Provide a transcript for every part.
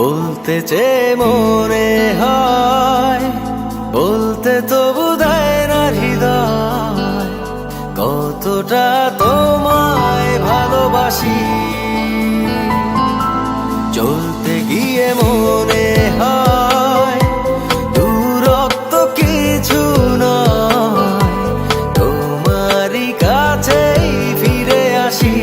বলতে চেয়ে মনে হয়, বলতে তবু দেয় না হৃদয়, কতটা তোমায় ভালোবাসি। চলতে গিয়ে মনে হয় দূরত্ব কিছু নয়, তোমারই কাছেই ফিরে আসি।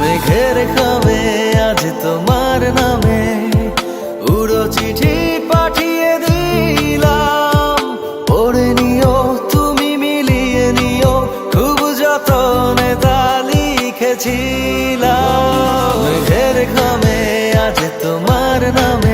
মেঘের খামে আজ তোমার নামে উড়ো চিঠি পাঠিয়ে দিলাম, পড়ে নিও তুমি মিলিয়ে নিও, খুব যতনে তা লিখেছিলাম। মেঘের খামে আজ তোমার নামে